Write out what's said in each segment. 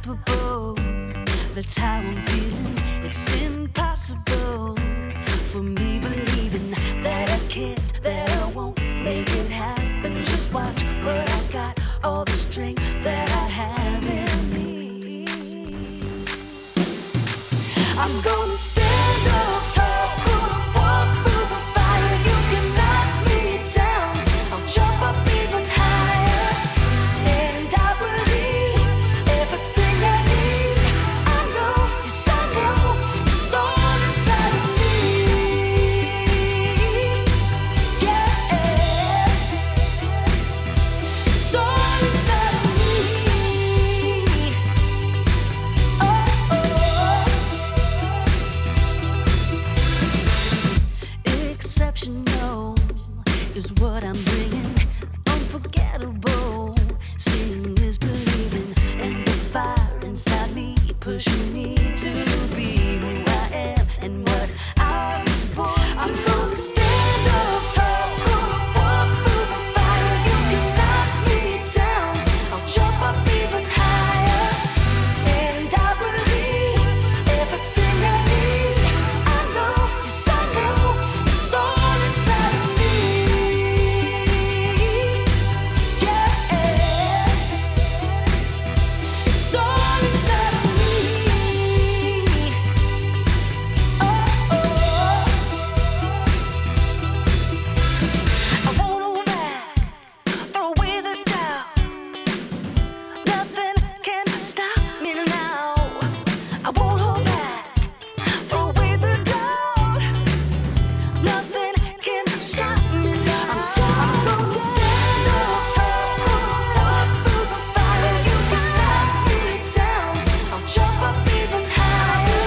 unstoppable. That's how I'm feeling. It's impossible for me believing that I can't, that I won't make it happen. Just watch what I got, all the strength that I have in me. I'm gonna stand up tall, gonna walk through the fire. You can knock me down, I'll jump up even higher. And I believe everything I need. I know, yes I know, it's all inside of me. Yeah, it's all inside of me. Oh, exceptional is what I'm bringing. Unforgettable, seeing is believing, and the fire inside me pushing me to be who I am and what I was born to. I'm gonna stand up tall, gonna walk through the fire. You can knock me down, I'll jump up even higher. And I believe everything I need. I know, yes I know, it's all inside of me. Yeah, it's all inside of me. Oh, I won't hold back, throw away the doubt. Nothing can stop me now. I won't hold back, throw away the doubt. Nothing can stop me now. I'm gonna stand up tall, gonna walk through the fire. You can knock me down, I'll jump up even higher.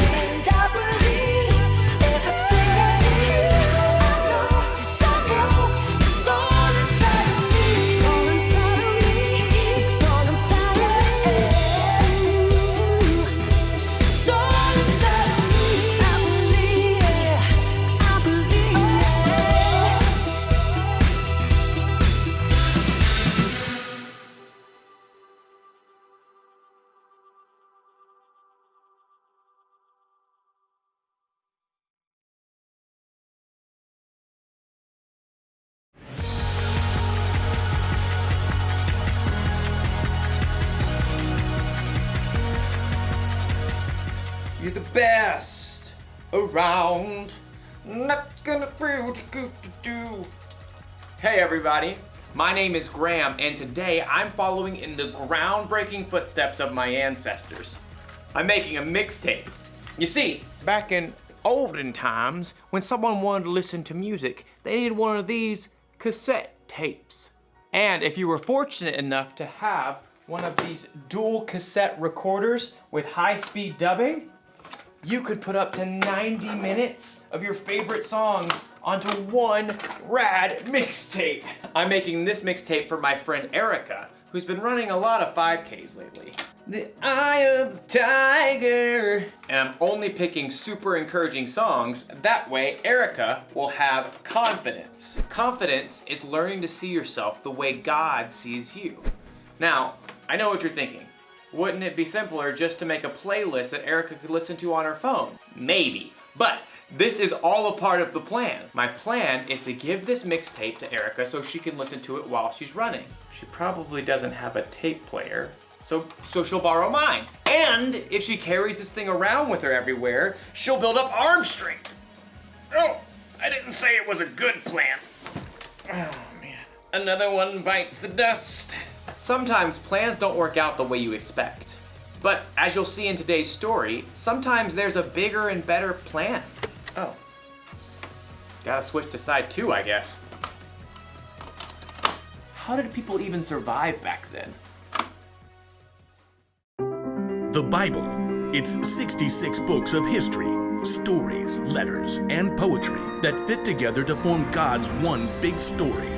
And I believe everything I need. I know, yes I know, it's all inside of me. It's all inside of me. It's all inside of me. It's all inside of me. I believe it. I believe it. You're the best around. Not gonna feel good to do. Hey everybody, my name is Graham, and today I'm following in the groundbreaking footsteps of my ancestors. I'm making a mixtape. You see, back in olden times, when someone wanted to listen to music, they needed one of these cassette tapes. And if you were fortunate enough to have one of these dual cassette recorders with high-speed dubbing, you could put up to 90 minutes of your favorite songs onto one rad mixtape. I'm making this mixtape for my friend Erica, who's been running a lot of 5Ks lately. The Eye of the Tiger. And I'm only picking super encouraging songs. That way, Erica will have confidence. Confidence is learning to see yourself the way God sees you. Now, I know what you're thinking. Wouldn't it be simpler just to make a playlist that Erica could listen to on her phone? Maybe, but this is all a part of the plan. My plan is to give this mixtape to Erica so she can listen to it while she's running. She probably doesn't have a tape player, so she'll borrow mine. And if she carries this thing around with her everywhere, she'll build up arm strength. Oh, I didn't say it was a good plan. Oh man, another one bites the dust. Sometimes plans don't work out the way you expect. But as you'll see in today's story, sometimes there's a bigger and better plan. Oh. Gotta switch to side 2, I guess. How did people even survive back then? The Bible. It's 66 books of history, stories, letters, and poetry that fit together to form God's one big story.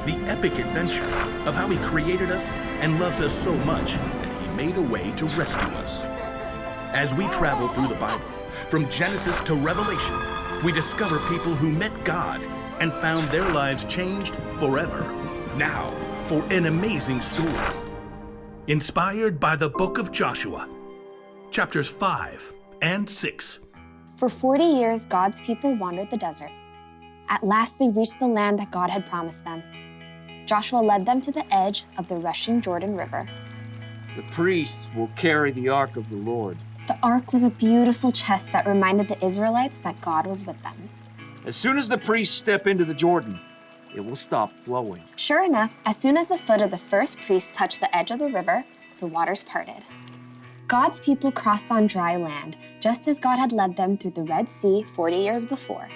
The epic adventure of how He created us and loves us so much that He made a way to rescue us. As we travel through the Bible, from Genesis to Revelation, we discover people who met God and found their lives changed forever. Now, for an amazing story. inspired by the book of Joshua, chapters 5 and 6. For 40 years, God's people wandered the desert. At last, they reached the land that God had promised them. Joshua led them to the edge of the rushing Jordan River. The priests will carry the ark of the Lord. The ark was a beautiful chest that reminded the Israelites that God was with them. As soon as the priests step into the Jordan, it will stop flowing. Sure enough, as soon as the foot of the first priest touched the edge of the river, the waters parted. God's people crossed on dry land, just as God had led them through the Red Sea 40 years before.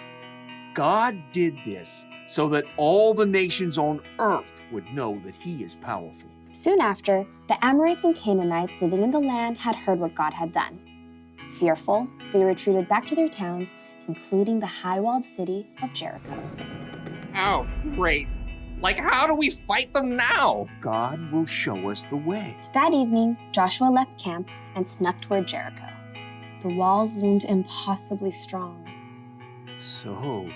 God did this so that all the nations on earth would know that He is powerful. Soon after, the Amorites and Canaanites living in the land had heard what God had done. Fearful, they retreated back to their towns, including the high-walled city of Jericho. Oh, great. Like, how do we fight them now? God will show us the way. That evening, Joshua left camp and snuck toward Jericho. The walls loomed impossibly strong. So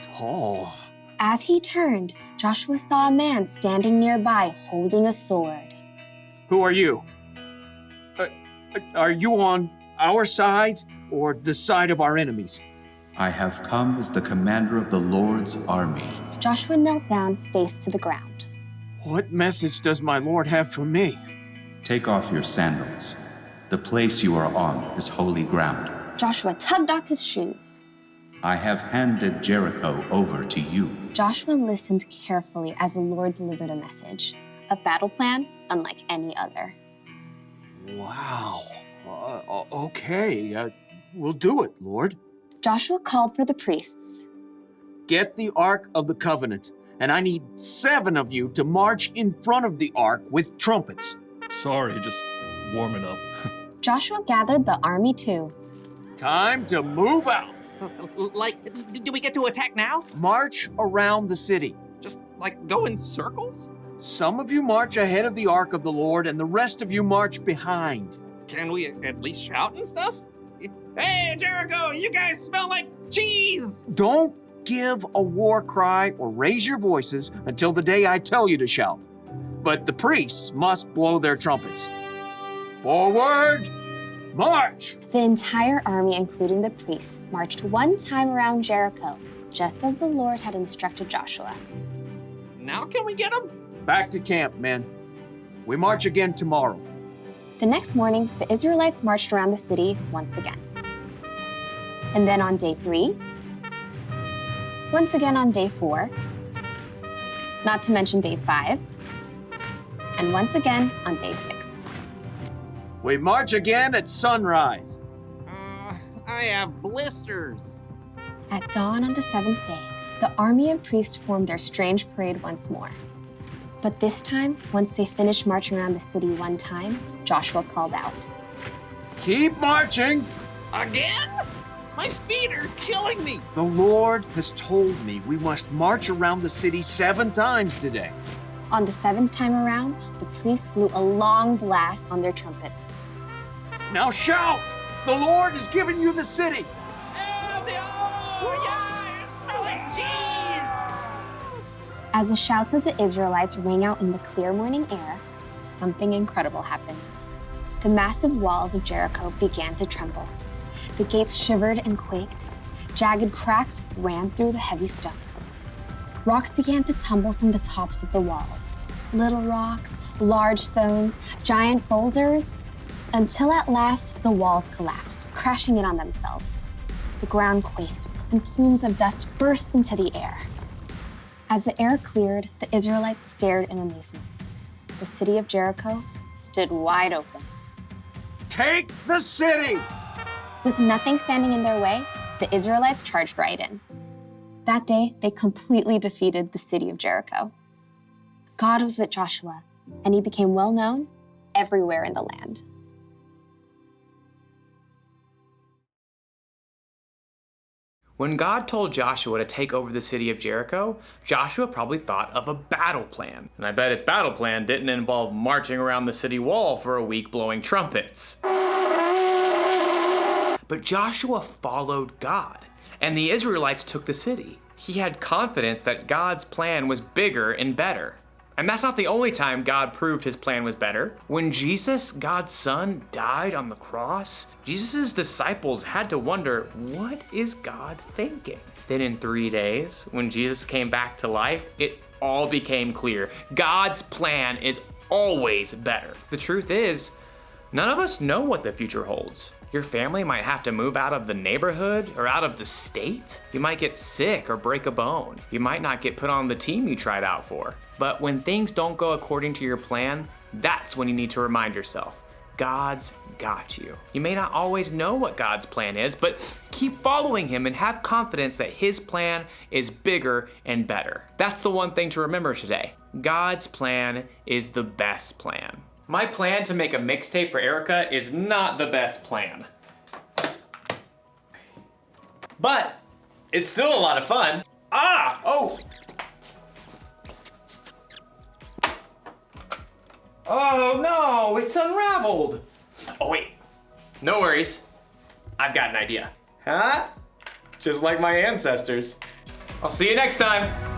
tall. As he turned, Joshua saw a man standing nearby holding a sword. Who are you? Are you on our side or the side of our enemies? I have come as the commander of the Lord's army. Joshua knelt down, face to the ground. What message does my Lord have for me? Take off your sandals. The place you are on is holy ground. Joshua tugged off his shoes. I have handed Jericho over to you. Joshua listened carefully as the Lord delivered a message, a battle plan unlike any other. Wow. Okay, we'll do it, Lord. Joshua called for the priests. Get the Ark of the Covenant, and I need 7 of you to march in front of the Ark with trumpets. Sorry, just warming up. Joshua gathered the army too. Time to move out. Like, do we get to attack now? March around the city. Just, like, go in circles? Some of you march ahead of the Ark of the Lord, and the rest of you march behind. Can we at least shout and stuff? Hey, Jericho, you guys smell like cheese! Don't give a war cry or raise your voices until the day I tell you to shout. But the priests must blow their trumpets. Forward, march! The entire army, including the priests, marched one time around Jericho, just as the Lord had instructed Joshua. Now can we get them? Back to camp, men. We march again tomorrow. The next morning, the Israelites marched around the city once again. And then on day 3, once again on day 4, not to mention day 5, and once again on day 6. We march again at sunrise. I have blisters. At dawn on the 7th day, the army and priests formed their strange parade once more. But this time, once they finished marching around the city one time, Joshua called out. Keep marching. Again? My feet are killing me. The Lord has told me we must march around the city 7 times today. On the 7th time around, the priests blew a long blast on their trumpets. Now shout! The Lord has given you the city. As the shouts of the Israelites rang out in the clear morning air, something incredible happened. The massive walls of Jericho began to tremble. The gates shivered and quaked. Jagged cracks ran through the heavy stones. Rocks began to tumble from the tops of the walls. Little rocks, large stones, giant boulders, until at last the walls collapsed, crashing in on themselves. The ground quaked, and plumes of dust burst into the air. As the air cleared, the Israelites stared in amazement. The city of Jericho stood wide open. Take the city! With nothing standing in their way, the Israelites charged right in. That day, they completely defeated the city of Jericho. God was with Joshua, and he became well known everywhere in the land. When God told Joshua to take over the city of Jericho, Joshua probably thought of a battle plan. And I bet his battle plan didn't involve marching around the city wall for a week blowing trumpets. But Joshua followed God, and the Israelites took the city. He had confidence that God's plan was bigger and better. And that's not the only time God proved his plan was better. When Jesus, God's son, died on the cross, Jesus' disciples had to wonder, what is God thinking? Then in 3 days, when Jesus came back to life, it all became clear. God's plan is always better. The truth is, none of us know what the future holds. Your family might have to move out of the neighborhood or out of the state. You might get sick or break a bone. You might not get put on the team you tried out for. But when things don't go according to your plan, that's when you need to remind yourself, God's got you. You may not always know what God's plan is, but keep following him and have confidence that his plan is bigger and better. That's the one thing to remember today. God's plan is the best plan. My plan to make a mixtape for Erica is not the best plan. But it's still a lot of fun. Oh no, it's unraveled. Oh wait, no worries. I've got an idea. Huh? Just like my ancestors. I'll see you next time.